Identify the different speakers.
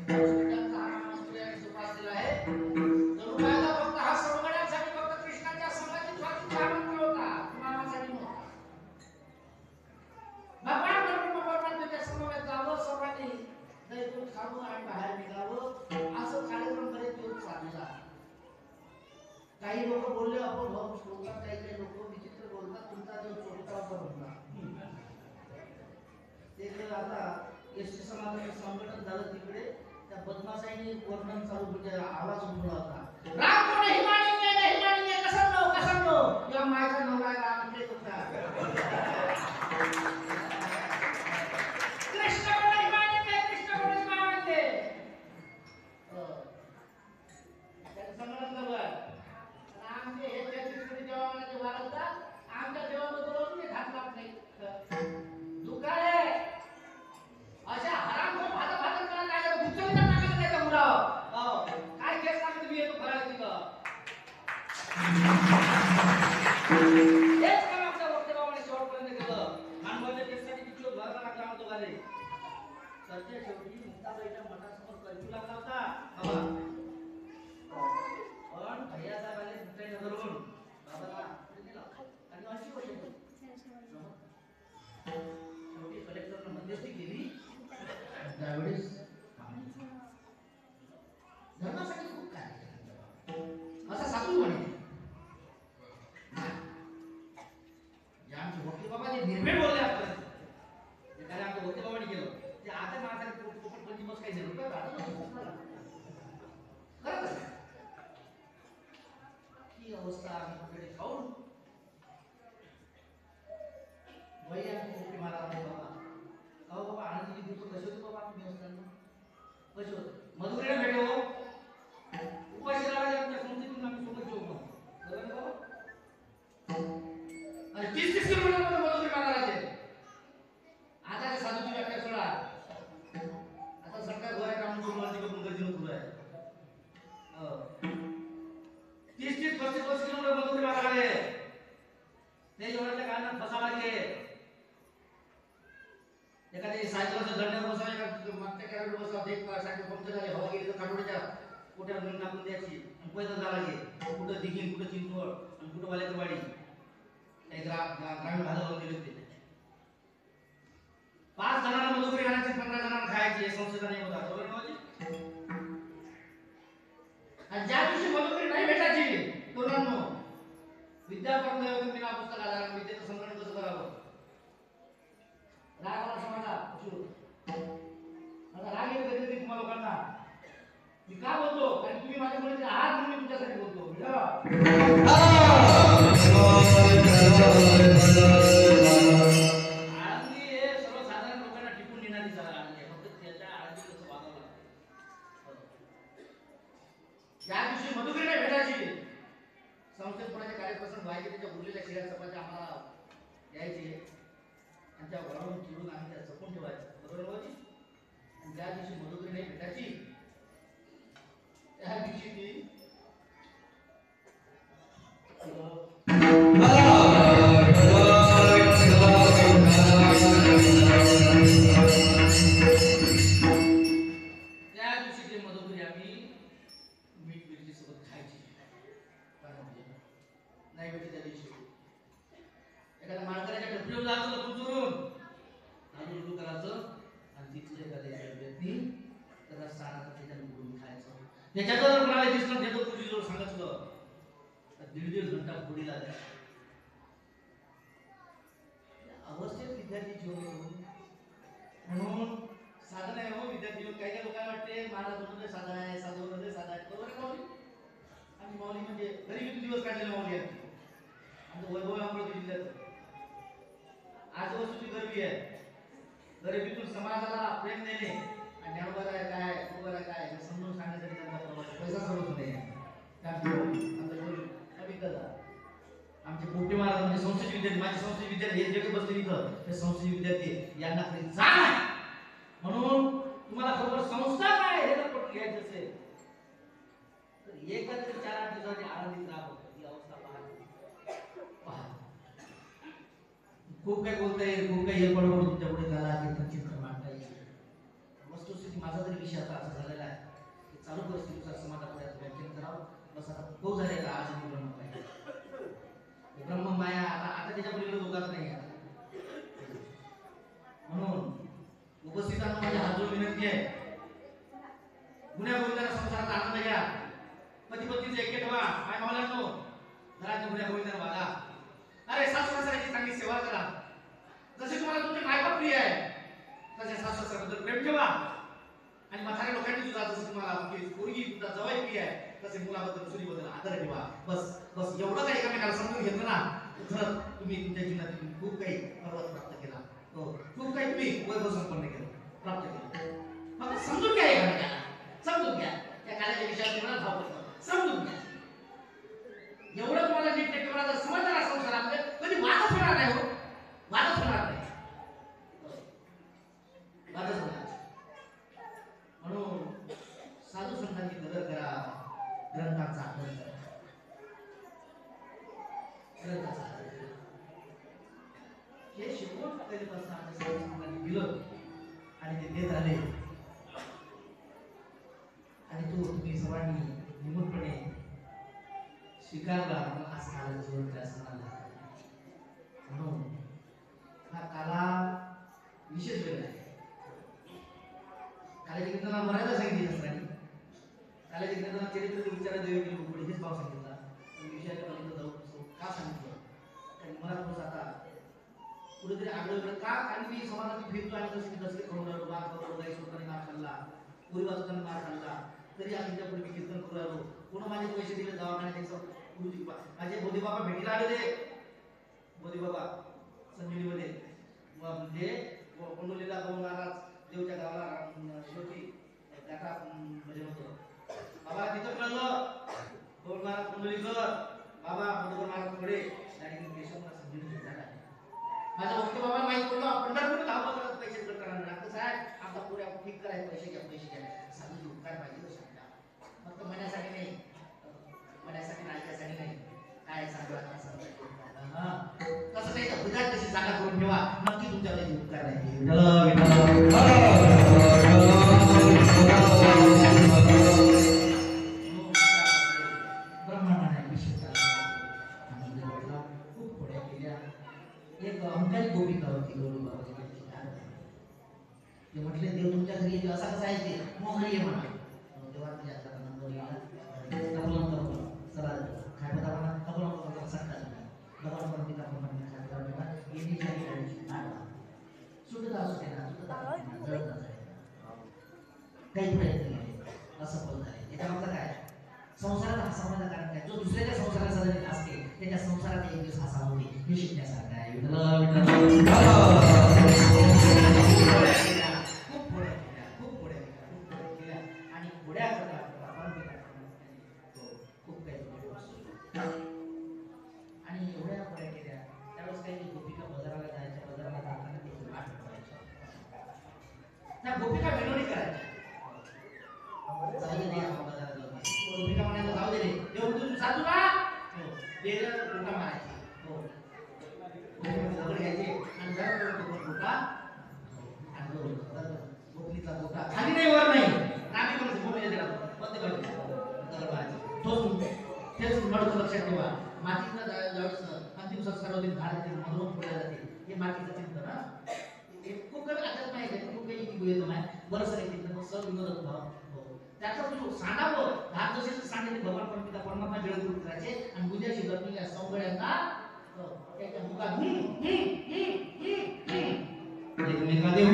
Speaker 1: त्यांचा हा मंत्री आणि सुपास आहे. जणू कायदा फक्त हा सवंगड्यांसाठी फक्त कृष्णाच्या संबंधित स्वातीचा मंत्र होता, मामासाठी नव्हता. भगवान परमात्मा त्याच्या समवेत जावं, सर्वांनी दैवत खावं आणि बाहेर निघावं असं कार्यक्रम करीत येऊन चाललेला. काही लोक बोलले आपण भाऊ श्लोकात काही लोक विचित्र बोलतात, तुमचा देव चोरटा होता म्हणला. ते आता एसटी समाजाचं संघटन झालं तिकडे त्या बदमाशाईने वर्णन चालू म्हणजे आवाज उठवला होता. राम कोण हिमानी ने कसं नो या माझा नवरा राम इकडे होता. कृष्ण कोण हिमानी ने त्या संघटन झालं. आमचे हे त्या तिकडे देवाचे वारसदार आमच्या देवाबद्दल मी घात लावत नाही. दुकाळे अशा हरामखोर भात करायला लागला गुच्चवता टाकायला त्याच्या मुलावर. काय केस सांगते मी येतो फराळ तिथं. हेच काम आमच्या वक्तव्याने शेवटपर्यंत केलं. मानवाच्या केससाठी किती लोक भरायला लागला आम्हाला दोघांनी. सरच्या शेवटी मुक्ताबाईच्या मठासमोर कर्फ्यू लागला होता बाबा. पण भैया साहेब आले मुक्ताईला धरून बाबाला आणि अशी गोष्ट शेवटी कलेक्टरने मध्यस्थी केली. त्यावेळेस धर्मासाठी खूप कार्य केलं असं साधू म्हणे. जे आमचे भक्ती बाबा जे निर्भीड बोलले आपण जे काय आमच्या भक्ती बाबांनी केलं ते आता माणसाने पोपट पंची मस्त काही जरूर खरं ही अवस्था आम्ही खाऊन वही आमची पोपटी मारा बाबा. अहो बाबा आनंदी दिवस कसे होते बाबा तुम्ही असताना कसे होते. मधुरेला भेटो उपाशी राहायला आमच्या संस्थेतून आम्ही सोबत जेवू बरोबर बाबा. आणि 30-30 किलोमीटर मधुरे मारायचे. आता साधूची व्याख्या सोडा. आता सरकार गोऱ्या काम करून माझी करून गरजेनं सुरू आहे. 30-35 किलोमीटर मधुरे मारायला ते एवढ्याच्या कारणात फसा लागले. एखादी सायकलचं दंड बसवा एका मागच्या कॅरेट बसवा एक सायकल पंक्चर झाली हवा गेली तर काटोड्याच्या कुठे टाकून द्यायची आणि पैदल जायला लागेल. कुठं दिघीन कुठं चिंचवड आणि कुठं वाल्याकरवाडी काही ग्रामीण भागावर गेले होते. 5 जणांना मधुकरी घालायचे 15 जणांना खायचे संस्थेचा नियम होता बरोबर ना. आणि ज्या दिवशी मधुकरी नाही भेटायची तरुणांनो विद्या करून बिना पुस्तक आला विद्येचं संग्रहण कसं करावं. रागाला समाजा आता राग येतो कधी तुम्हाला लोकांना मी का बोलतो कारण तुम्ही माझ्या मुलीचे आहात म्हणून मी तुमच्यासाठी बोलतो. आळंदी हे सर्वसाधारण लोकांना टिकून नेणारी जागा आहे फक्त त्याच्या आळंदी कसं वागावं लागतं. ज्या दिवशी मधुकरी नाही भेटायची संस्थेत कोणाचे कार्यप्रसंग व्हायचे त्याच्या उरलेल्या शिळ्या चपात्या आम्हाला द्यायचे आणि त्या वळून चिरून आम्ही त्या जपून ठेवायचं बरोबर होती. आणि ज्या दिवशी मधुकरी नाही भेटायची त्या दिवशी ती मधुकरी आम्ही मीठ मिरची सोबत खायची. नाही भेटली त्या दिवशी एखाद्या माणसाच्या टपरीवर जायचं कुचरून आणि उलटू करायचं आणि तिथलं एखाद्या व्यक्ती त्याला सारा त्याच्यानं बोलून खायचं. त्याच्यात जर कोणाला दिसलं देतो तुझी जोर सांगितलं तर 1.5 घंटा पुढे लागला. अवस्थेत विद्यार्थी जीवन म्हणून साधन आहे हो विद्यार्थी जीवन. काही लोकांना वाटते महाराज म्हणजे साधा आहे साधू म्हणजे साधा आहे बरोबर आहे माऊली. आणि माऊली म्हणजे गरिबीतून दिवस काढलेले माऊली आहे. आमचं वैभव अमरावती जिल्ह्यात आज वस्तूची गरिबी आहे. गरिबीतून समाजाला प्रेम देणे आणि ज्ञानोबा आहे काय उभं आहे काय हे समजून सांगण्यासाठी त्यांचा प्रवास पैसा सोडत नाही. आमचे पोटे महाराज म्हणजे संस्थेचे विद्यार्थी माझे संस्थेचे विद्यार्थी हे जग बसले इथं ते संस्थेचे विद्यार्थी यांना काही जाण आहे म्हणून तुम्हाला खरोखर संस्था काय हे जर पटून घ्यायचं असेल तर एखाद्या 4-8 दिवसांनी आनंदीत राहावं. ही अवस्था पहा खूप काही बोलता येईल खूप काही हे पडवून तुमच्या पुढे त्याला चिंतन मांडता येईल. वस्तुस्थिती माझा तरी विषय आता असा झालेला आहे की चालू परिस्थितीनुसार समाजापुढे व्याख्यान करावं. बस आता खूप झाले का आज मी ब्रह्म माया ब्रह्म माया आता त्याच्या पलीकडे लोकांच नाही आहे. म्हणून उपस्थितांना माझी हात जोडून विनंती आहे, गुन्ह्या गोविंदाला संसारात आनंद घ्या. पती पत्नीचे ऐक्य ठेवा. माय मावल्यांनो, घरात गुन्ह्या गोविंदाला वागा. अरे सासू सासऱ्याची चांगली सेवा करा. जसे तुम्हाला तुमचे मायबाप प्रिय आहे तसे सासू सासऱ्याबद्दल प्रेम ठेवा. आणि म्हाताऱ्या लोकांनी सुद्धा जसं तुम्हाला पोरगी तुमचा जवळ प्रिय आहे तसे मुलाबद्दल सुरीबद्दल आदर ठेवा. बस बस एवढं काही एकामेकाला समजून घेतलं ना तर तुम्ही तुमच्या जीवनात खूप काही पर्वत प्राप्त केला. हो, खूप काही तुम्ही वैभव संपन्न केलं, प्राप्त केलं. फक्त समजून घ्या एकामेकाला, समजून घ्या. त्या कार्याच्या विषयात तुम्हाला भाव करतो, समजून घ्या. एवढं तुम्हाला नीट नेटकेपणा जर समजला ना संसारामध्ये कधी वादच होणार नाही. हो, वादच होणार नाही, वादच होणार. म्हणून साधू संतांची कदर करा, ग्रंथांचा आदर करा, ग्रंथाचा आदर करा. हे शिकवून पहिल्यापासून आपल्या साधू संतांनी दिलं आणि ते देत आले. आणि तो तुम्ही सर्वांनी निमूटपणे स्वीकारला. आज काला जीवन काय असणार. म्हणून हा काला विशेष वेळ आहे. काल्याच्या कीर्तनाला मरायला सांगितलं असताना काल्याच्या कीर्तनाला चरित्र विचारा देवी केली पुढे हेच भाव सांगितला. विषयाच्या पलीकडे जाऊ का सांगितलं कारण मला थोडंसं आता कुठेतरी आढळलं का. कारण मी समाजात फिरतो आणि जसे करून राहिलो, मार करून गाई सोडताना मार खाल्ला, पुरी वाजवताना मार खाल्ला, तरी आम्ही त्या पुढे कीर्तन करू राहिलो. कोणा माझे पैसे दिले दवाखान्यात माझे बोधी बाबा भेटीला आले. ते बोधी बाबा संजीवनीमध्ये म्हणजे कोंडोलीला गौण महाराज देवच्या गावाला शेवटी त्याचा भजन होतं. बाबा तिथं कळलं गौण महाराज कोंडोलीकर बाबा बरोबर महाराजकडे आणि केशवला संजीवनी झाला. माझ्या भक्ती बाबा माहित पडलं पंढरपूर धावत करत पैसे करताना डॉक्टर साहेब आता पुऱ्या ठीक करायचे, पैसे घ्या. साधू उपकार पाहिजे सांगा. फक्त म्हणण्यासाठी नाही, म्हणण्यासाठी नाही, ऐकायसाठी नाही. काय सांगा कसं नाही तर उद्या कशी जागा करून ठेवा. नक्की तुमच्याकडे उपकार नाही. ब्रह्मांडाने विषय खूप खोड्या केल्या. एक अंकाली गोपिका होती गौरी बाबाची. ते म्हटले देव तुमच्या घरी येईल असा कसा आहे ते मग घरी ये म्हणा. तेव्हा तुझ्या हातात नंबर लिहिला चला काय पदा म्हणा कपला सांगता भगवान परमिता प्रमाणे खात्यावर ठेवा. येणे जाणे सुटता असू दे ना, सुटता काही प्रयत्न केले असफल झाले. याचा अर्थ काय संसारात हसावण्याचं कारण काय. जो दुसऱ्याच्या संसारात सदैव असते त्याच्या संसारात एक दिवस हसावं होते हे शिकण्यासारखं आहे. खूप पुढे केल्या आणि पुढ्या खूप काही आणि एवढ्या पुढ्या केल्या. त्यावेळेस काही गोपिका बाजाराला जायच्या, बाजाराला जाताना ते वाट करायच्या. त्या गोपिका विनोदी करायच्या. गोपिका म्हणायला जाऊ दे रे देव तू साधू ना देव गोटा मारायची. हो दगड घ्यायचे आणि जरा गोटा आणि गोपनीचा गोटा खाली नाही वर नाही नामी पण गोपनीच्या देणार बंद पाहिजे दगड मारायचे. तोच तेच मडकं लक्षात ठेवा. मातीचा ज्यावेळेस अंतिम संस्कार होते झाडाचे मधून फोडल्या जाते हे मातीचं चिंतन ना हे खूप काही अध्यात्म आहे. खूप काही येत नाही बरंच काही चिंतन सर विनोद भाव त्याचा तू सांगावं. धार जसे सांगितले भगवान परमिता परमात्मा जळगुरु करायचे आणि बुद्धाशी जपलेल्या सौगड्यांना त्याच्या मुखात एकमेकांना देऊ